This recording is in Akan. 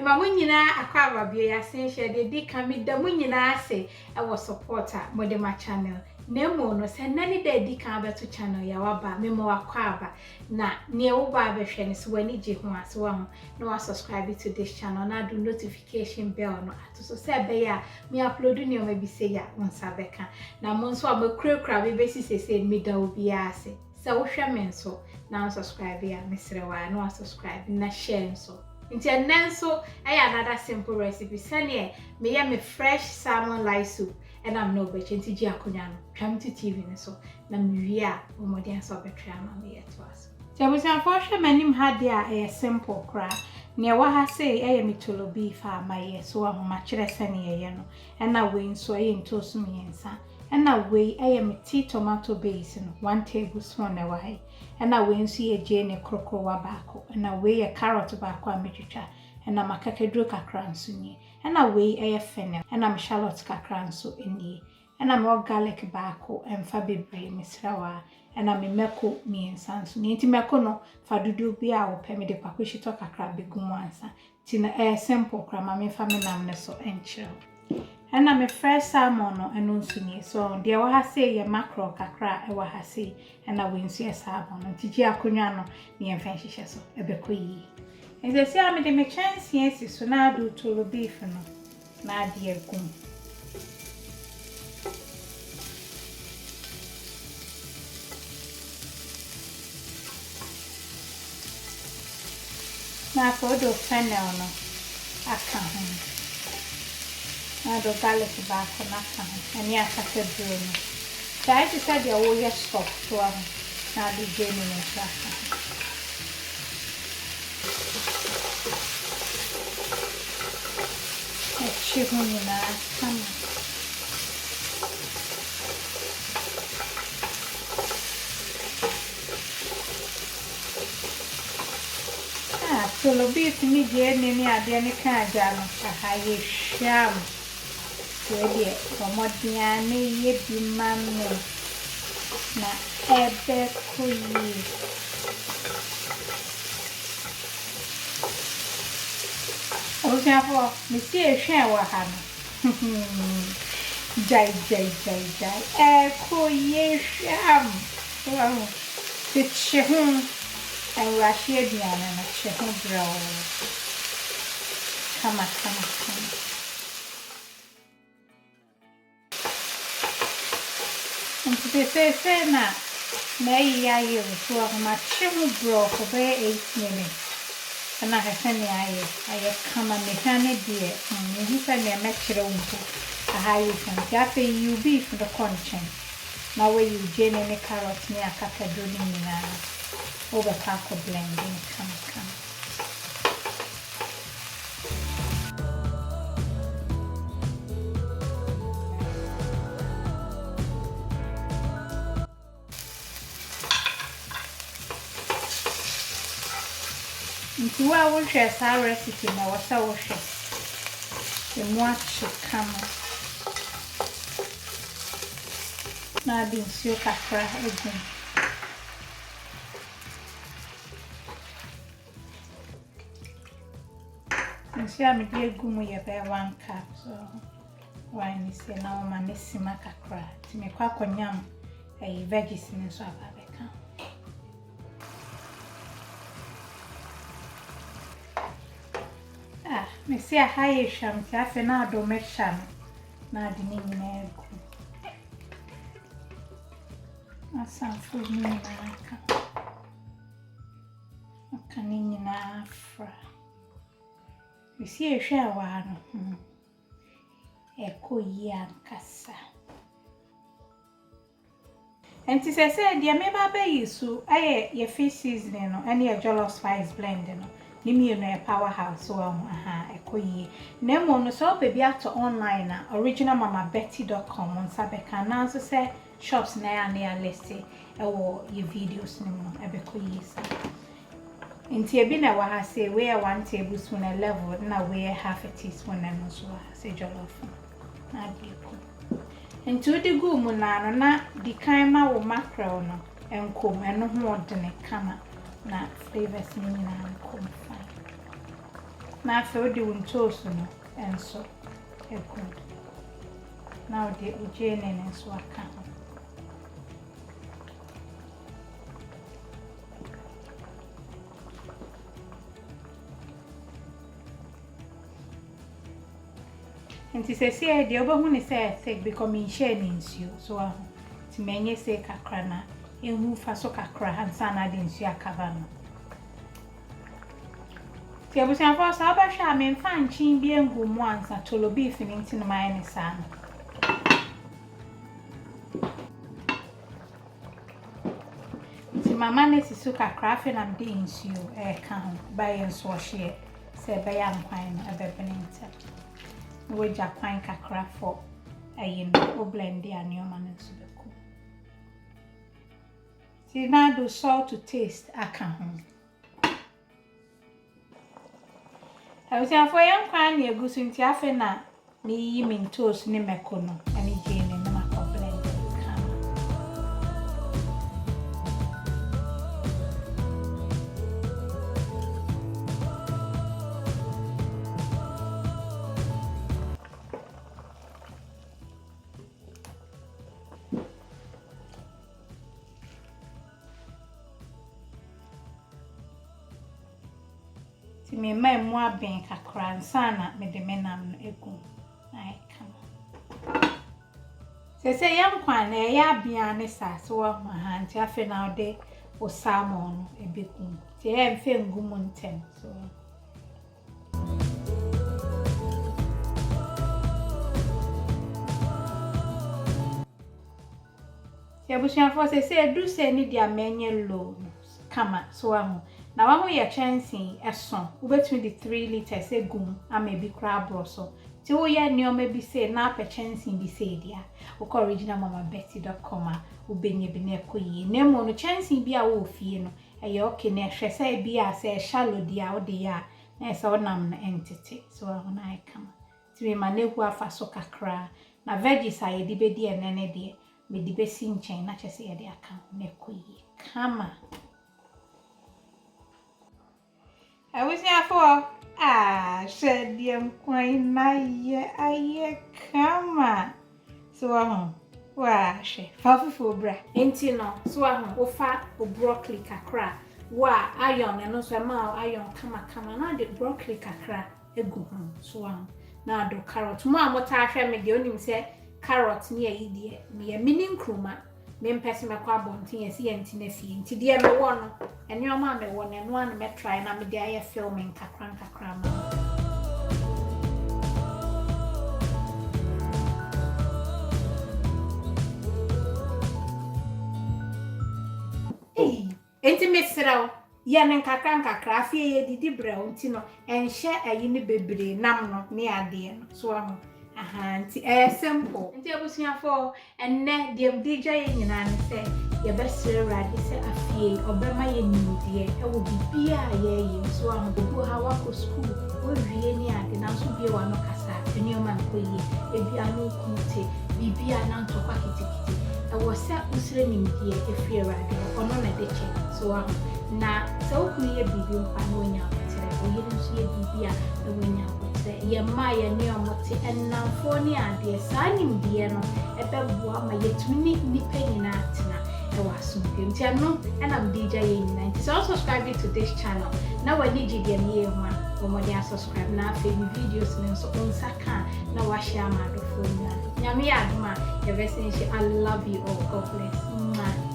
ma munyina akwa babie ya sen share de di kan me da munyina ase e wo supporter mo de ma channel nemo no se nani da di kan abeto channel ya waba me mo akwa aba na ne wo ba behwe ne so wani je ho ase wa ho na wa subscribe to this channel na do notification bell no ato so se be ya me upload ni o ma bi se ya wonsa beka na mo nso abakura be be sise me da obi ase se wo hwe me nso na subscribe ya mesre wa na subscribe na share nso nti enenso another simple recipe sane me fresh salmon light soup and I'm no bitch nti ji akonya no twam to TV ne so na me a omodian so betwa ma me yeto aso jabusan for hwe manim ha dia simple kra ne wa ha say mitolo beef a maye so ahoma kire sane ye no na we nso ntoso miensa na we tea tomato base no 1 tablespoon na wa hai na we nso ye jene krokro wa baako na we ye carrot baako a metwitwa na makakaduro kakra nso ni na we fennel na shallots kakra nso ni na me garlic baako emfa bebre misrawa na me meko miensa nso ni nti meko no fa dudu bi a wo pe me de pakohito kakra begumu ansa ti na simple kra ma me fa me nam ne so enchiro na me fresh salmon no eno nso ni so de wa ha say ye mackerel kakra e wa ha say na we nso ye salmon no ti ji akonwa no ne ye fan hihye so ebekoyi ezesi a me de me chance esi so na do tolo beef no na de egum na ko do fennel no aka ho na do garlic back na kan and ya kaka duro no sai ti said ya wo ye stop to am na do gene no saka e chihuni na kan solo beef ni gene ni ade ni kan aja no ha ye sham Wedi komodiane ye bimame na ebe kuyi Oziafo mi si ehwe wa ha no jai kuyi sham wow ti chehun en rashi ediana na chehun bro kama Nti se na iya ye so ma chimu bro for be 8 minutes. Na ha se ne aye kama me hane die. Me hu se ne me kire umpo. Aha ye san jafe you beef the content. Na we you jene ne carrot ne akakado ni na. Over pack of blending come. Nti wa wo hwe sa recipe na wo sa wo hwe e mo achi kama na di nsuo kakra egu nsuo mi di egu mu ye be 1 cup so wine is na o ma nesima kakra ti me kwa konyam veggies ni so aba beka me see a high sham cafe na do meshan na di ni na egu asa fu ni na aka ni na afra me see a hwe wa no ekoyi ankasa enti se dia me ba ba yisu aye ye fish seasoning no ene ye jollof spice blend no Nimi no powerhouse so ekoyi nemo no so baby ato online na originalmamabetty.com on sabeka na so say shops na ya na list ewo ye videos no ebekoyi sa nti ebi na wa ha say we 1 tablespoon a level na we half a teaspoon na no so say jollof na bieko nti odi gu mu na no na di kan ma wo mackerel no enkom eno ho odene kama na flavors ni na kom na after the toast no and so good. Now the ujene and so I can. And it says here the other one is thick because me sharing you so to many say kakrana in who faso kakra and sana didn't you a cavern. I was in first Abasha, I mean, fine chin being good once at Tolo beef in into my son. My man is suka craft and I'm being you a count by and swash here, said by young pine a bebeninter. Which a pine craft for a yin or blend the annual man and subeco. See now do salt to taste a count. I was for young crying near goose in Tiafena, me mean toast ni mecono, and a jane in the mackerel blend. Me my more bank a cran sana me the menam ego. I come. Say young quan a ya biane sa so my hand tiafe now de or salmon a big one. Say I'm feeling gumunten so. Yabushia for say do say need their menu low kama so now I'm your chancing a song, between the 3 liters a goom, I may be crab brosso. Till ya near maybe say nap a chancing be said ya, or original Mama Betty.com, who been ye benequi, name on a chancing be a wolf, you know, a yoke in a say be a say shallow dia or dia, as our name entity, so when I come. To be my new wafa soca cra, na veggies I debedi and any dear, me the best in chain, not just say the account, nequi. Come. I was here for said the queen I come. So she for bread. Ain't you know, so o fat o broccoli kakra. Wa iron and also a iron come now the broccoli kakra a go home. So now do carrot. Mom, what I shall make the only say carrot near idiot, me a meaning cruma. Me person my carbon thing as anti to dear me one and your mamma one and one me try and I'm a day filming kakran. Hey, intimate sirao, yan and kakran kakra, fear ye did brown tino and share a uni baby nam no near dear so simple. And there was for and net the DJ in an say, your best ready say a fee or by my new dear, I will be beer, ye, so I'm go how I go school, or really, and also be one of Cassa, a new man, a piano committee, be an aunt of Packety. I was set Muslim dear if you're ready or not a ditch, so now so clear be when you're we didn't see a BB the winner. Ye Maya near Moti and now for near dear signing dear no a bebwa my yet minute nipping in Atina. I was soon channel and I'm DJing 90. So subscribe to this channel. Now I need you dear near one or more than subscribe now for videos and so on Saka. Now I share my phone. Yami Adma, your best I love you all. God bless.